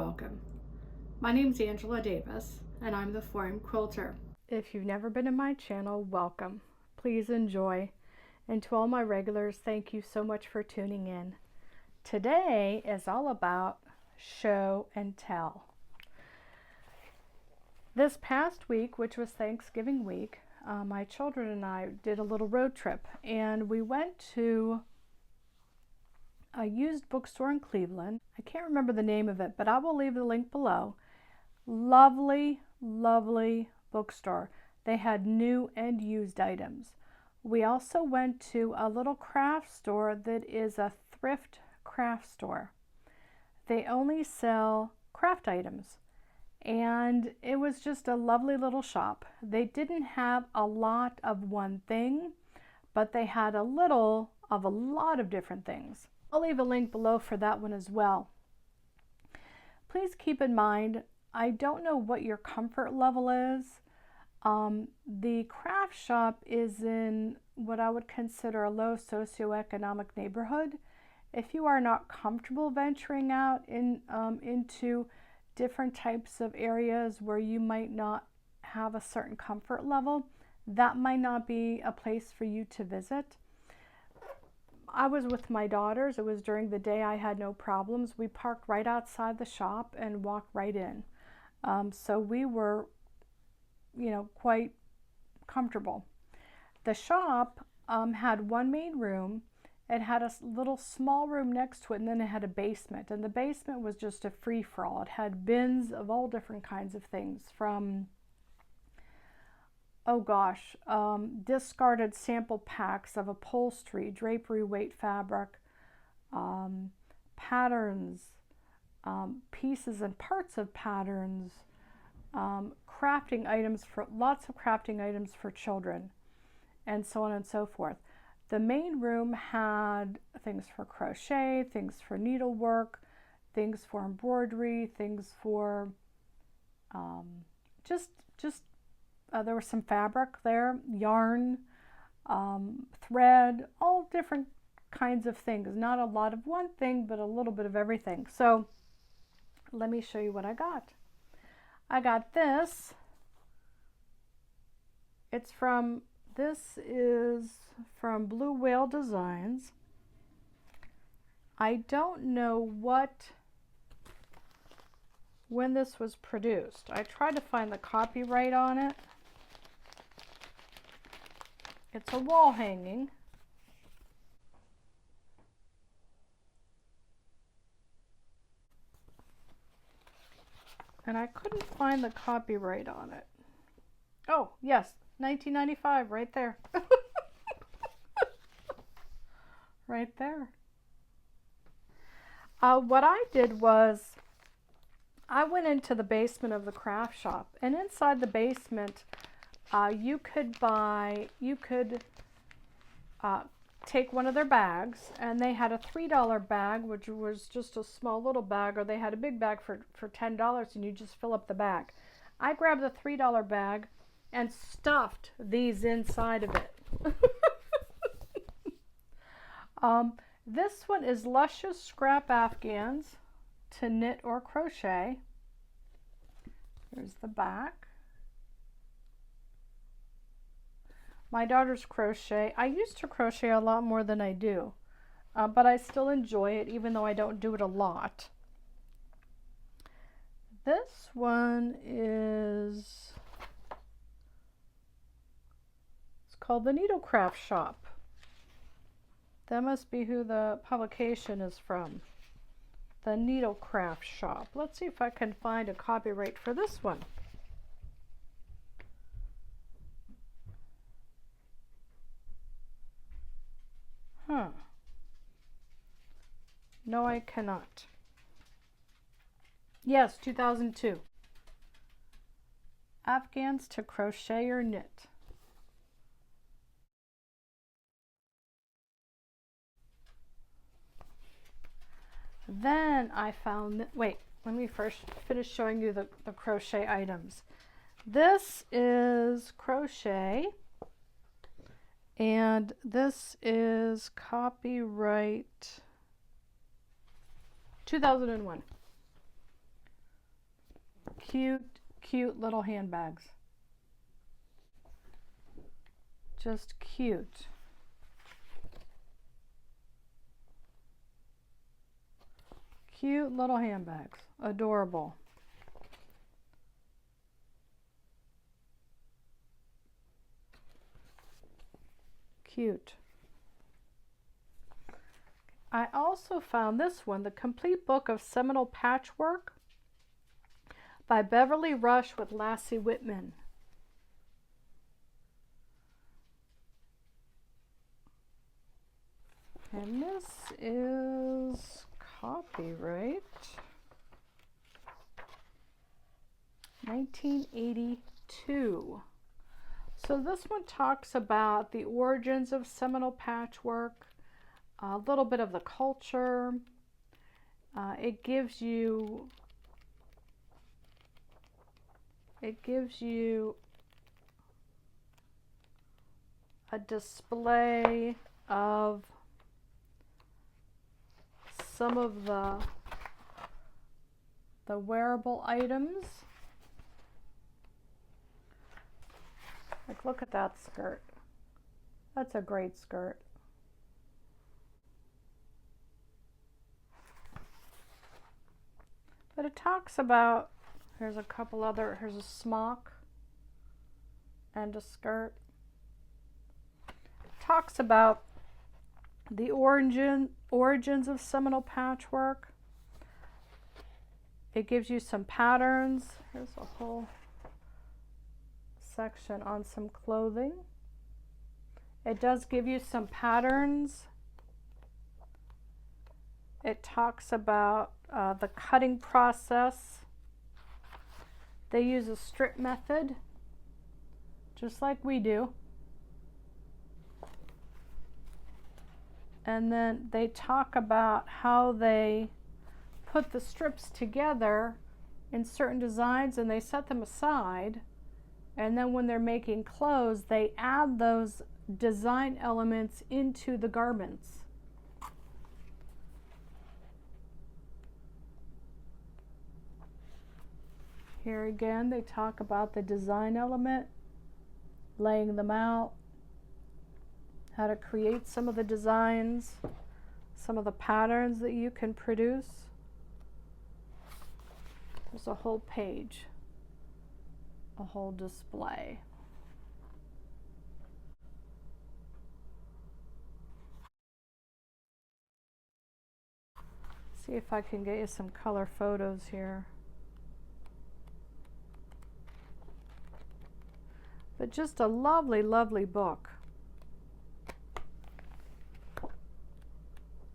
welcome. My name's Angela Davis, and I'm the Foreign Quilter. If you've never been in my channel, welcome. Please enjoy. And to all my regulars, thank you so much for tuning in. Today is all about show and tell. This past week, which was Thanksgiving week, my children and I did a little road trip, and we went to a used bookstore in Cleveland. I can't remember the name of it, but I will leave the link below. Lovely, lovely bookstore. They had new and used items. We also went to a little craft store that is a thrift craft store. They only sell craft items, and it was just a lovely little shop. They didn't have a lot of one thing, but they had a little of a lot of different things. I'll leave a link below for that one as well. Please keep in mind, I don't know what your comfort level is. The craft shop is in what I would consider a low socioeconomic neighborhood. If you are not comfortable venturing out into different types of areas where you might not have a certain comfort level, that might not be a place for you to visit. I was with my daughters. It was during the day. I had no problems. We parked right outside the shop and walked right in. So we were, quite comfortable. The shop had one main room. It had a little small room next to it, and then it had a basement. And the basement was just a free-for-all. It had bins of all different kinds of things, from discarded sample packs of upholstery, drapery weight fabric, patterns, pieces and parts of patterns, crafting items lots of crafting items for children, and so on and so forth. The main room had things for crochet, things for needlework, things for embroidery, things for there was some fabric there, yarn, thread, all different kinds of things. Not a lot of one thing, but a little bit of everything. So let me show you what I got. I got this. This is from Blue Whale Designs. I don't know when this was produced. I tried to find the copyright on it. It's a wall hanging. And I couldn't find the copyright on it. Oh, yes, 1995, right there. Right there. What I did was, I went into the basement of the craft shop, and inside the basement, you could take one of their bags, and they had a $3 bag, which was just a small little bag, or they had a big bag for $10, and you just fill up the bag. I grabbed the $3 bag and stuffed these inside of it. This one is Luscious Scrap Afghans to knit or crochet. Here's the back. My daughters crochet. I used to crochet a lot more than I do, but I still enjoy it, even though I don't do it a lot. This one is, it's called the Needlecraft Shop. That must be who the publication is from. The Needlecraft Shop. Let's see if I can find a copyright for this one. No, I cannot. Yes, 2002. Afghans to crochet or knit. Then I found, wait, let me first finish showing you the crochet items. This is crochet, and this is copyright 2001. Cute, cute little handbags. Just cute. Cute little handbags. Adorable. Cute. I also found this one, The Complete Book of Seminole Patchwork by Beverly Rush with Lassie Whitman. And this is copyright 1982. So this one talks about the origins of Seminole patchwork, a little bit of the culture. It gives you a display of some of the wearable items. Like, look at that skirt. That's a great skirt. But it talks about, here's a couple other, here's a smock and a skirt. It talks about the origins of Seminole patchwork. It gives you some patterns. Here's a whole section on some clothing. It does give you some patterns. It talks about the cutting process. They use a strip method, just like we do. And then they talk about how they put the strips together in certain designs and they set them aside. And then when they're making clothes, they add those design elements into the garments. Here again, they talk about the design element, laying them out, how to create some of the designs, some of the patterns that you can produce. There's a whole page, a whole display. See if I can get you some color photos here. But just a lovely, lovely book.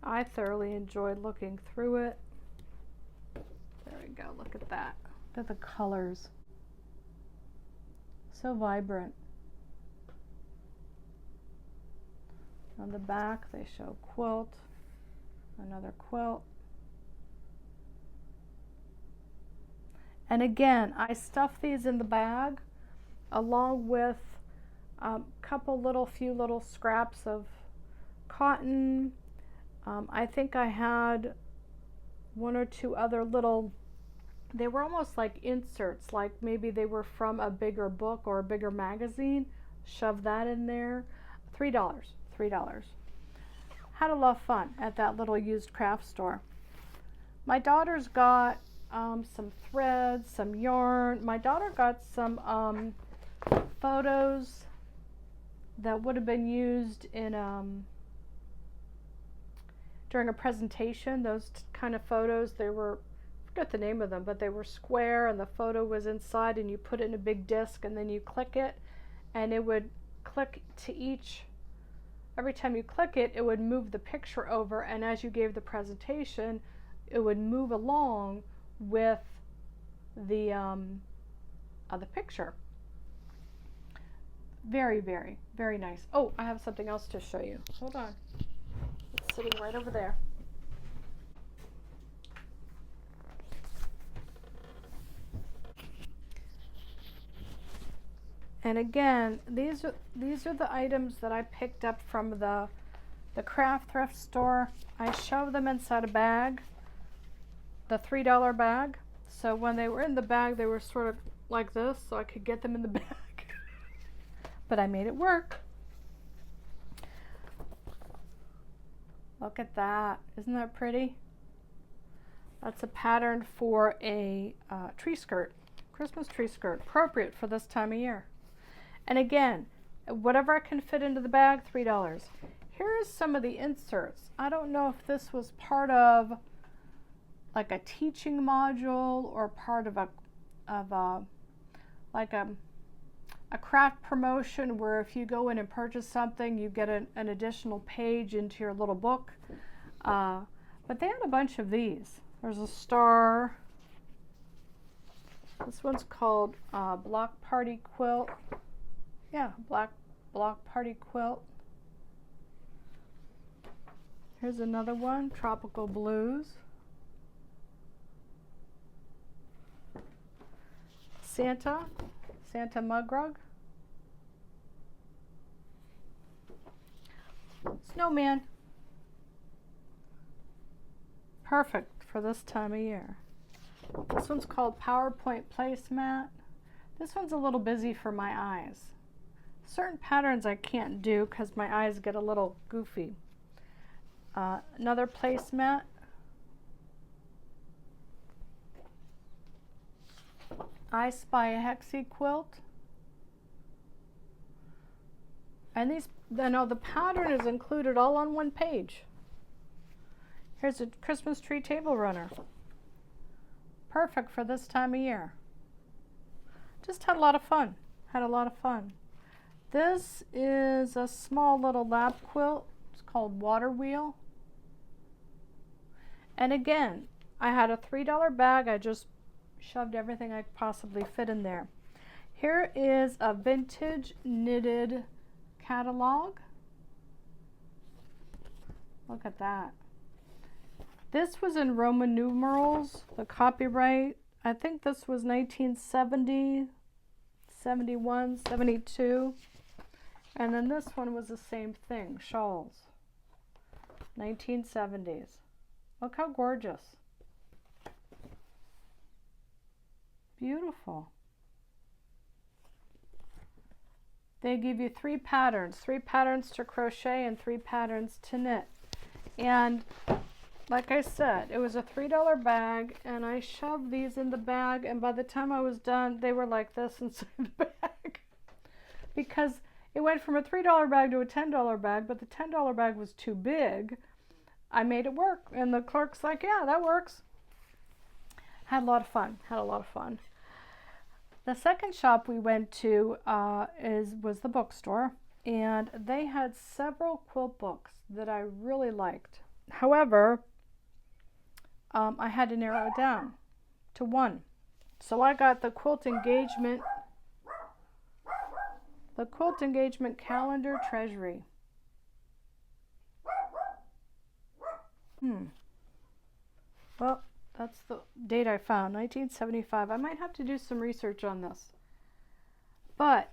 I thoroughly enjoyed looking through it. There we go, look at that. Look at the colors. So vibrant. On the back they show quilt, another quilt. And again, I stuffed these in the bag along with a few little scraps of cotton. I think I had one or two other little, they were almost like inserts, like maybe they were from a bigger book or a bigger magazine. Shove that in there. $3. Had a lot of fun at that little used craft store. My daughter's got some threads, some yarn. My daughter got some photos that would have been used in during a presentation. Those kind of photos, they were, I forget the name of them, but they were square and the photo was inside and you put it in a big disc and then you click it and it would click to each, every time you click it, it would move the picture over, and as you gave the presentation, it would move along with the picture. Very, very, very nice. Oh, I have something else to show you. Hold on. It's sitting right over there. And again, these are the items that I picked up from the craft thrift store. I shoved them inside a bag, the $3 bag. So when they were in the bag, they were sort of like this, so I could get them in the bag. But I made it work. Look at that. Isn't that pretty? That's a pattern for a tree skirt, Christmas tree skirt, appropriate for this time of year. And again, whatever I can fit into the bag, $3. Here's some of the inserts. I don't know if this was part of like a teaching module or part of a craft promotion where if you go in and purchase something, you get an additional page into your little book. But they had a bunch of these. There's a star. This one's called Block Party Quilt. Yeah, Block Party Quilt. Here's another one, Tropical Blues. Santa mug rug. Snowman. Perfect for this time of year. This one's called PowerPoint Placemat. This one's a little busy for my eyes. Certain patterns I can't do because my eyes get a little goofy. Another placemat. I Spy a Hexie quilt. And these, the pattern is included all on one page. Here's a Christmas tree table runner. Perfect for this time of year. Just had a lot of fun. This is a small little lap quilt. It's called Water Wheel. And again, I had a $3 bag. I just shoved everything I could possibly fit in there. Here is a vintage knitted catalog. Look at that. This was in Roman numerals, the copyright. I think this was 1970, 71, 72. And then this one was the same thing, shawls. 1970s. Look how gorgeous. Beautiful. They give you 3 patterns to crochet and 3 patterns to knit. And like I said, it was a $3 bag, and I shoved these in the bag, and by the time I was done, they were like this inside the bag. Because it went from a $3 bag to a $10 bag, but the $10 bag was too big. I made it work, and the clerk's like, yeah, that works. Had a lot of fun. The second shop we went to was the Bookstore, and they had several quilt books that I really liked. However, I had to narrow it down to one. So I got the Quilt Engagement Calendar Treasury. Well, that's the date I found, 1975. I might have to do some research on this. But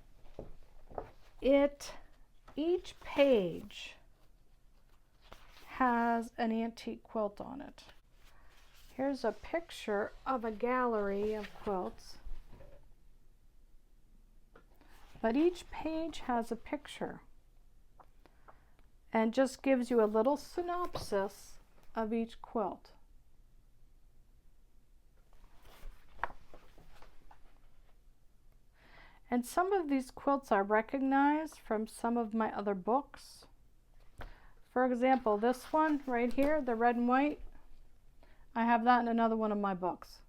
each page has an antique quilt on it. Here's a picture of a gallery of quilts. But each page has a picture and just gives you a little synopsis of each quilt. And some of these quilts I recognize from some of my other books. For example, this one right here, the red and white, I have that in another one of my books.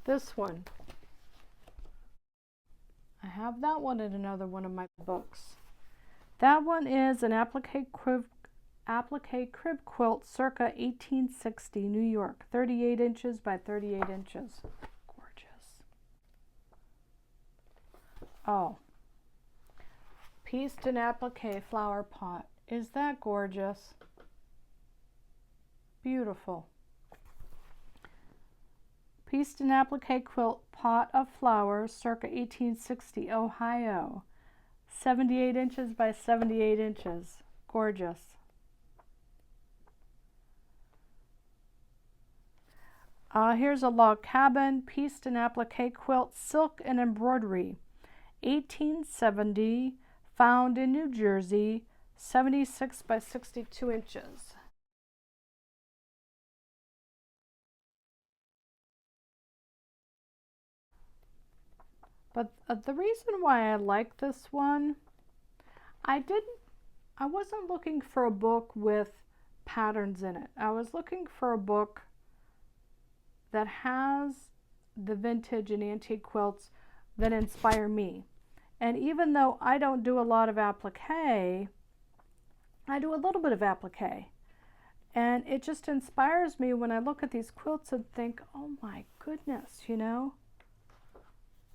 This one, I have that one in another one of my books. That one is an applique crib quilt circa 1860, New York, 38 inches by 38 inches. Gorgeous. Oh, pieced and applique flower pot. Is that gorgeous? Beautiful. Pieced and applique quilt pot of flowers circa 1860, Ohio. 78 inches by 78 inches. Gorgeous. Here's a log cabin, pieced and applique quilt, silk and embroidery. 1870, found in New Jersey, 76 by 62 inches. But the reason why I like this one, I wasn't looking for a book with patterns in it. I was looking for a book that has the vintage and antique quilts that inspire me. And even though I don't do a lot of applique, I do a little bit of applique. And it just inspires me when I look at these quilts and think, oh my goodness, you know,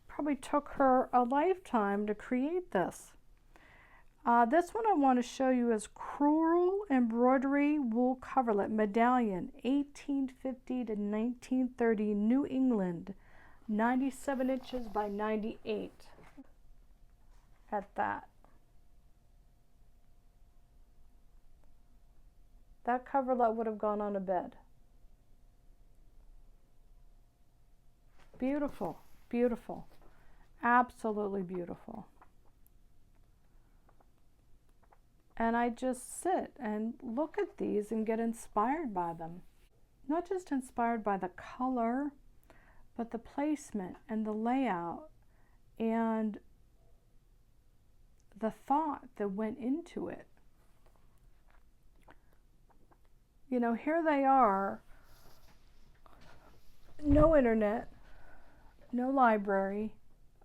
probably took her a lifetime to create this. This one I want to show you is Crewel Embroidery Wool Coverlet Medallion, 1850 to 1930, New England, 97 inches by 98. At that. That coverlet would have gone on a bed. Beautiful, beautiful, absolutely beautiful. And I just sit and look at these and get inspired by them. Not just inspired by the color, but the placement and the layout and the thought that went into it. You know, here they are, no internet, no library.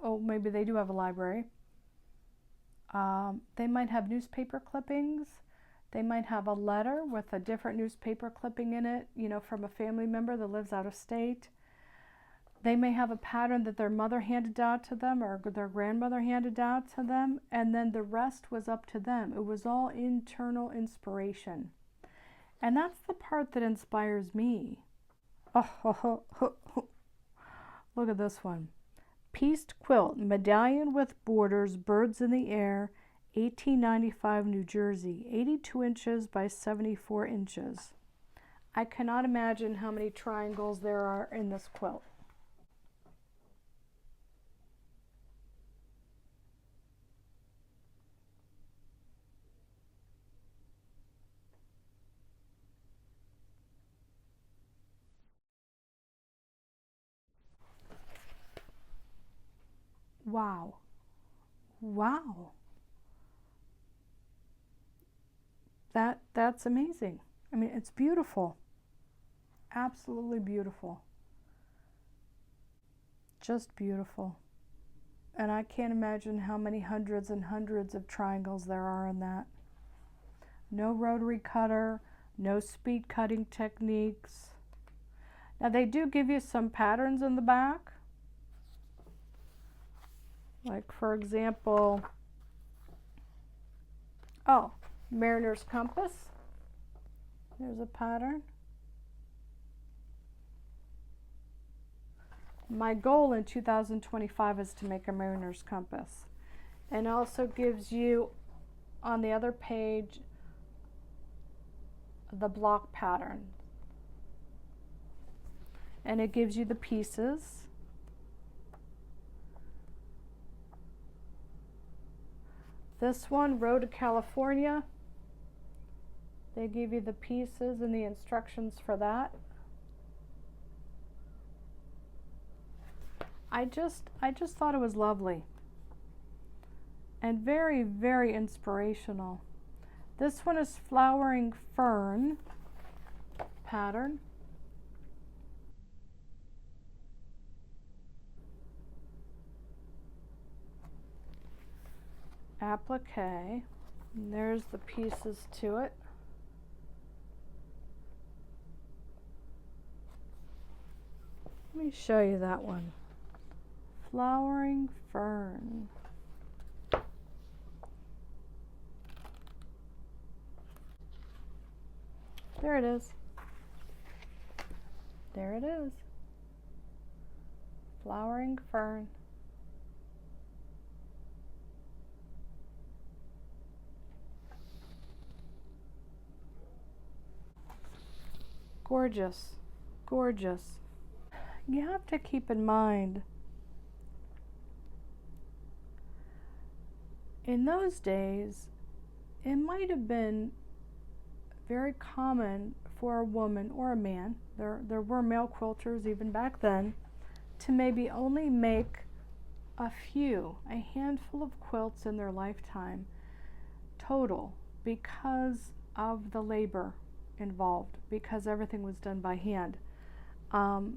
Oh, maybe they do have a library. They might have newspaper clippings. They might have a letter with a different newspaper clipping in it, you know, from a family member that lives out of state. They may have a pattern that their mother handed down to them or their grandmother handed down to them, and then the rest was up to them. It was all internal inspiration. And that's the part that inspires me. Oh, look at this one. Pieced quilt, medallion with borders, birds in the air, 1895 New Jersey, 82 inches by 74 inches. I cannot imagine how many triangles there are in this quilt. Wow. Wow. That's amazing. I mean, it's beautiful. Absolutely beautiful. Just beautiful. And I can't imagine how many hundreds and hundreds of triangles there are in that. No rotary cutter, no speed cutting techniques. Now they do give you some patterns in the back. Like for example, oh, Mariner's Compass. There's a pattern. My goal in 2025 is to make a Mariner's Compass. And also gives you on the other page the block pattern. And it gives you the pieces. This one, Road to California. They give you the pieces and the instructions for that. I just thought it was lovely and very, very inspirational. This one is Flowering Fern pattern. Applique. And there's the pieces to it. Let me show you that one. Flowering Fern. There it is. There it is. Flowering Fern. Gorgeous, gorgeous. You have to keep in mind, in those days, it might have been very common for a woman or a man, there were male quilters even back then, to maybe only make a handful of quilts in their lifetime total, because of the labor involved, because everything was done by hand. Now,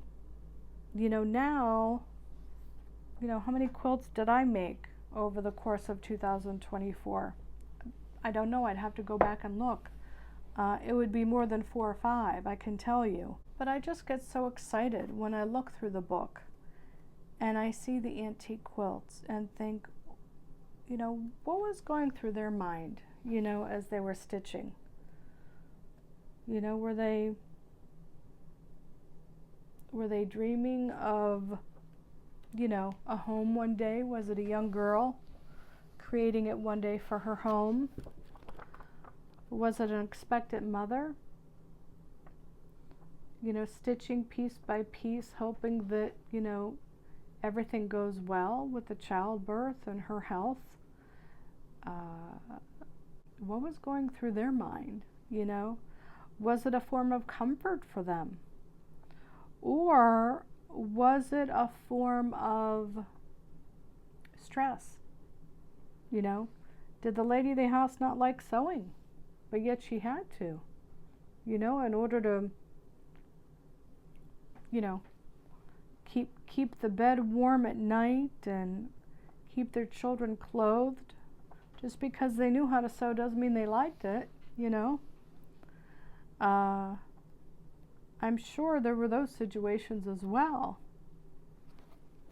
how many quilts did I make over the course of 2024? I don't know, I'd have to go back and look. It would be more than 4 or 5, I can tell you. But I just get so excited when I look through the book and I see the antique quilts and think, what was going through their mind, as they were stitching? Were they dreaming of, a home one day? Was it a young girl creating it one day for her home? Was it an expectant mother, stitching piece by piece, hoping that, everything goes well with the childbirth and her health? What was going through their mind, Was it a form of comfort for them? Or was it a form of stress? Did the lady of the house not like sewing? But yet she had to, in order to, keep the bed warm at night and keep their children clothed. Just because they knew how to sew doesn't mean they liked it, I'm sure there were those situations as well.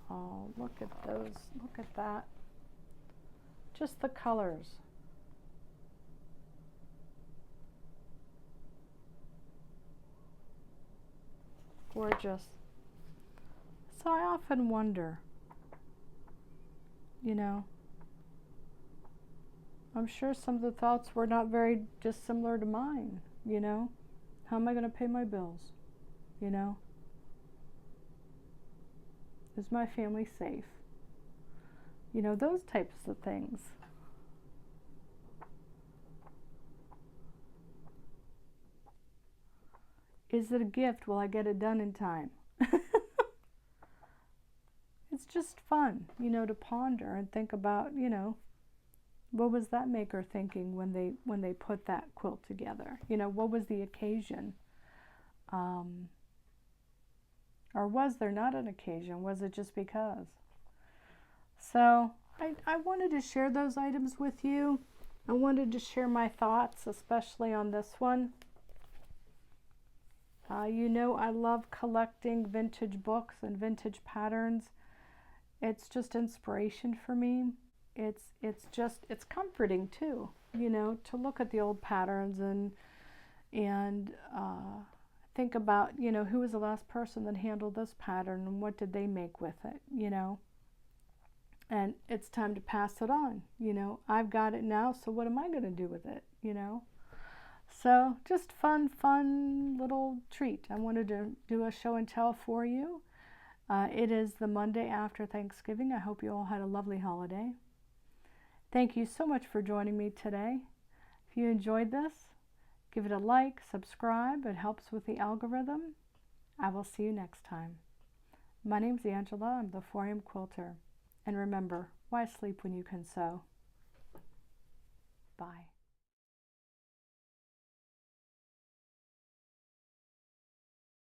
Oh, look at those. Look at that. Just the colors. Gorgeous. So I often wonder, I'm sure some of the thoughts were not very dissimilar to mine, How am I going to pay my bills, Is my family safe? Those types of things. Is it a gift? Will I get it done in time? It's just fun, to ponder and think about, what was that maker thinking when they put that quilt together? What was the occasion? Or was there not an occasion? Was it just because? So I wanted to share those items with you. I wanted to share my thoughts, especially on this one. I love collecting vintage books and vintage patterns. It's just inspiration for me. It's comforting too, to look at the old patterns and think about, who was the last person that handled this pattern and what did they make with it, And it's time to pass it on, I've got it now, so what am I going to do with it, So just fun little treat. I wanted to do a show and tell for you. It is the Monday after Thanksgiving. I hope you all had a lovely holiday. Thank you so much for joining me today. If you enjoyed this, give it a like, subscribe. It helps with the algorithm. I will see you next time. My name's Angela. I'm the 4am Quilter. And remember, why sleep when you can sew? Bye.